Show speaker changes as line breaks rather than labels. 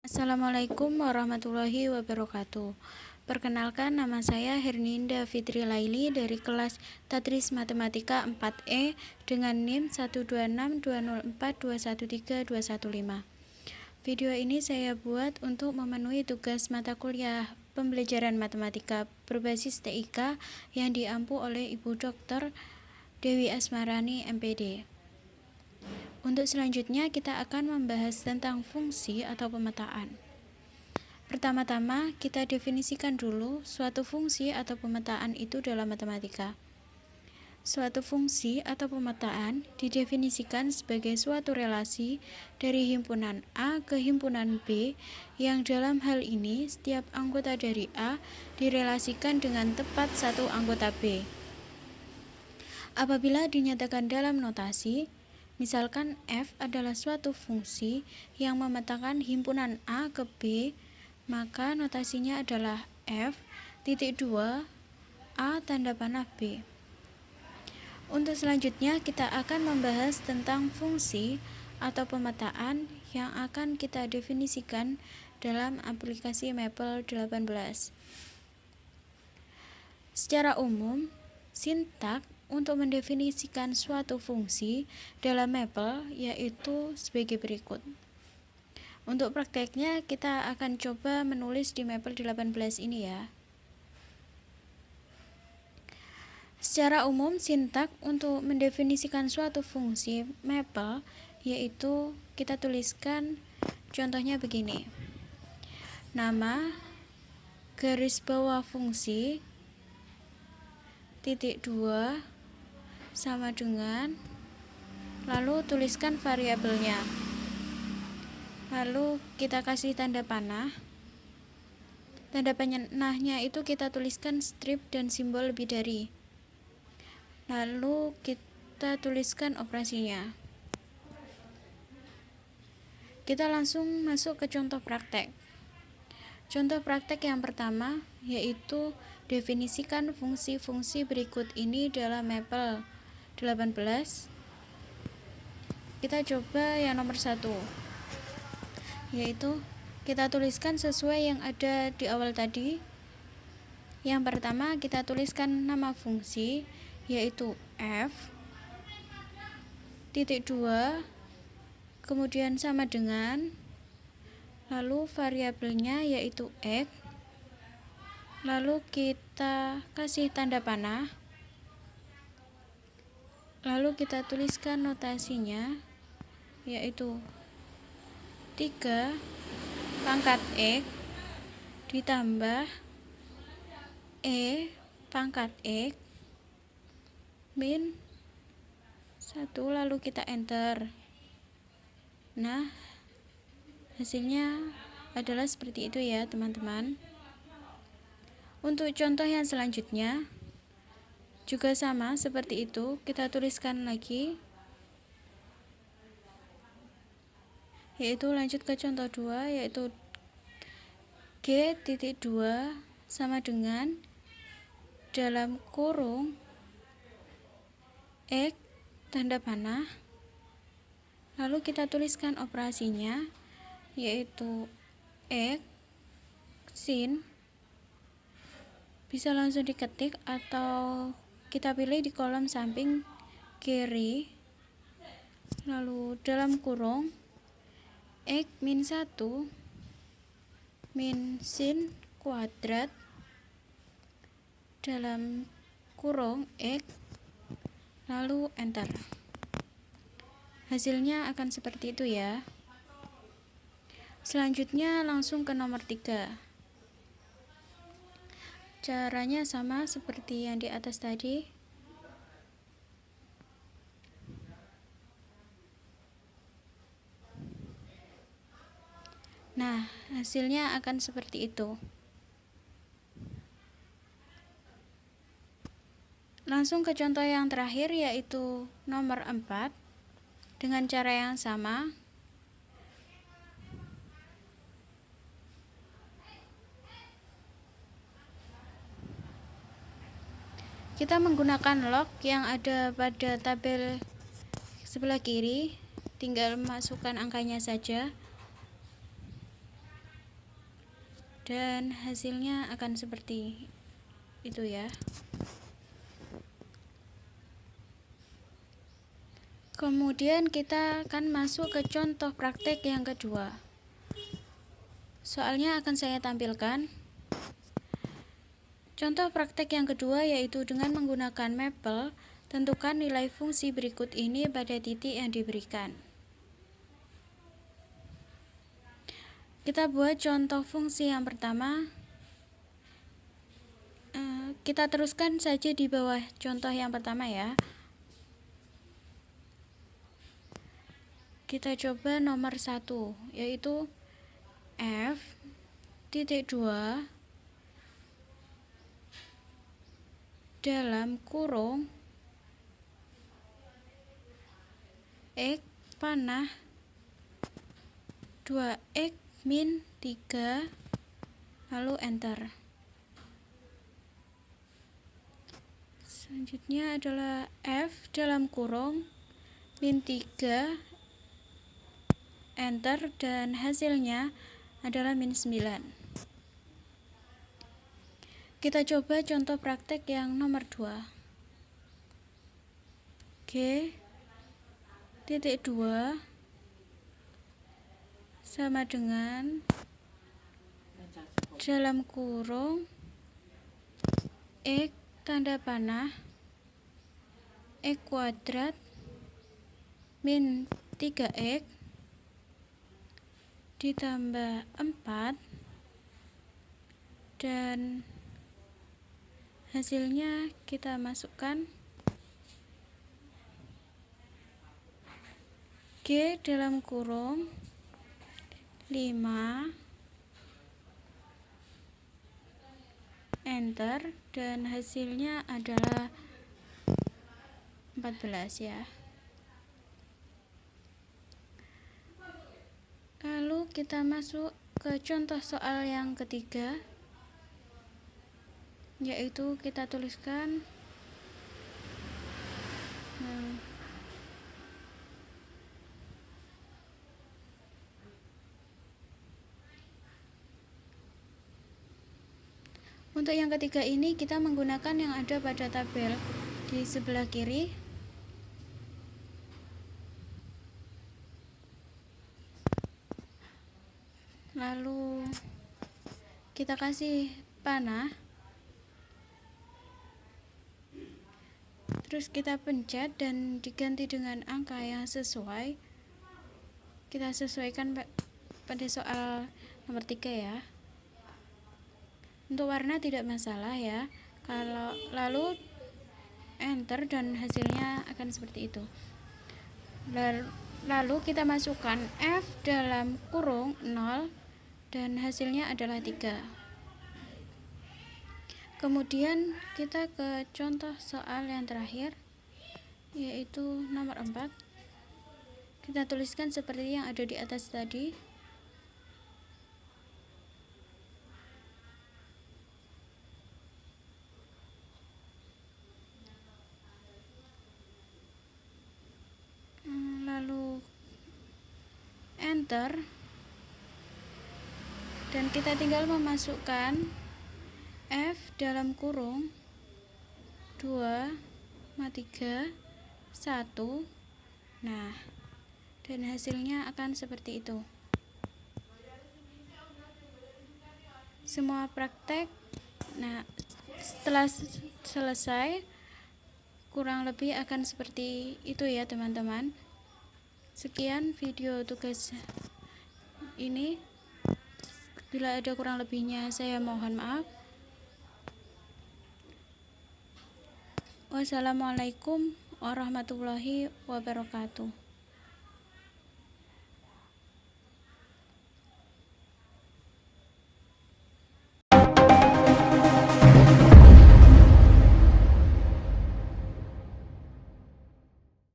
Assalamualaikum warahmatullahi wabarakatuh. Perkenalkan, nama saya Herninda Fitri Laili dari kelas Tadris Matematika 4E dengan NIM 1262042132115. Video ini saya buat untuk memenuhi tugas mata kuliah pembelajaran matematika berbasis TIK yang diampu oleh Ibu Dr. Dewi Asmarani, MPD. Untuk selanjutnya kita akan membahas tentang fungsi atau pemetaan. Pertama-tama kita definisikan dulu suatu fungsi atau pemetaan itu dalam matematika. Suatu fungsi atau pemetaan didefinisikan sebagai suatu relasi dari himpunan A ke himpunan B yang dalam hal ini setiap anggota dari A direlasikan dengan tepat satu anggota B. Apabila dinyatakan dalam notasi, misalkan F adalah suatu fungsi yang memetakan himpunan A ke B, maka notasinya adalah F titik 2 A tanda panah B. Untuk selanjutnya kita akan membahas tentang fungsi atau pemetaan yang akan kita definisikan dalam aplikasi Maple 18. Secara umum, sintak untuk mendefinisikan suatu fungsi dalam Maple yaitu sebagai berikut. Untuk prakteknya kita akan coba menulis di Maple 18 ini ya. Secara umum sintak untuk mendefinisikan suatu fungsi Maple yaitu kita tuliskan contohnya begini. Nama garis bawah fungsi titik 2 sama dengan, lalu tuliskan variabelnya, lalu kita kasih tanda panah. Tanda panahnya itu kita tuliskan strip dan simbol lebih dari, lalu kita tuliskan operasinya. Kita langsung masuk ke contoh praktek. Contoh praktek yang pertama yaitu definisikan fungsi-fungsi berikut ini dalam Maple 18. Kita coba yang nomor 1, yaitu kita tuliskan sesuai yang ada di awal tadi. Yang pertama kita tuliskan nama fungsi yaitu F titik 2, kemudian sama dengan, lalu variabelnya yaitu X, lalu kita kasih tanda panah, lalu kita tuliskan notasinya yaitu 3 pangkat X ditambah E pangkat X min 1, lalu kita enter. Nah, hasilnya adalah seperti itu ya teman-teman. Untuk contoh yang selanjutnya juga sama seperti itu, kita tuliskan lagi, yaitu lanjut ke contoh 2, yaitu G titik 2 sama dengan dalam kurung X tanda panah, lalu kita tuliskan operasinya yaitu X sin, bisa langsung diketik atau kita pilih di kolom samping kiri, lalu dalam kurung X min 1 min sin kuadrat dalam kurung X, lalu enter. Hasilnya akan seperti itu ya. Selanjutnya langsung ke nomor 3. Caranya sama seperti yang di atas tadi. Nah, hasilnya akan seperti itu. Langsung ke contoh yang terakhir yaitu nomor 4 dengan cara yang sama. Kita menggunakan log yang ada pada tabel sebelah kiri, tinggal masukkan angkanya saja. dan hasilnya akan seperti itu ya. Kemudian kita akan masuk ke contoh praktek yang kedua. Soalnya akan saya tampilkan. Contoh praktek yang kedua yaitu dengan menggunakan Maple, tentukan nilai fungsi berikut ini pada titik yang diberikan. Kita buat contoh fungsi yang pertama. Kita teruskan saja di bawah contoh yang pertama ya. Kita coba nomor 1, yaitu f(2) dalam kurung x panah 2x min 3, lalu enter. Selanjutnya adalah f dalam kurung min 3, enter, dan hasilnya adalah min 9. Kita coba contoh praktek yang nomor 2. G(2) sama dengan dalam kurung x tanda panah x kuadrat min 3x ditambah 4, dan hasilnya kita masukkan G dalam kurung 5, enter, dan hasilnya adalah 14 ya. Lalu kita masuk ke contoh soal yang ketiga, yaitu kita tuliskan untuk yang ketiga ini kita menggunakan yang ada pada tabel di sebelah kiri. Lalu kita kasih panah, terus kita pencet dan diganti dengan angka yang sesuai. Kita sesuaikan pada soal nomor 3 ya. Untuk warna tidak masalah ya. Lalu enter, dan hasilnya akan seperti itu. Lalu kita masukkan f dalam kurung 0 dan hasilnya adalah 3. Kemudian kita ke contoh soal yang terakhir, yaitu nomor 4. Kita tuliskan seperti yang ada di atas tadi. Lalu enter, dan kita tinggal memasukkan f dalam kurung 2, 3, 1. Nah, dan hasilnya akan seperti itu. Semua praktek. Nah, setelah selesai kurang lebih akan seperti itu ya teman-teman. Sekian video tugas ini. Bila ada kurang lebihnya saya mohon maaf. Wassalamualaikum warahmatullahi wabarakatuh.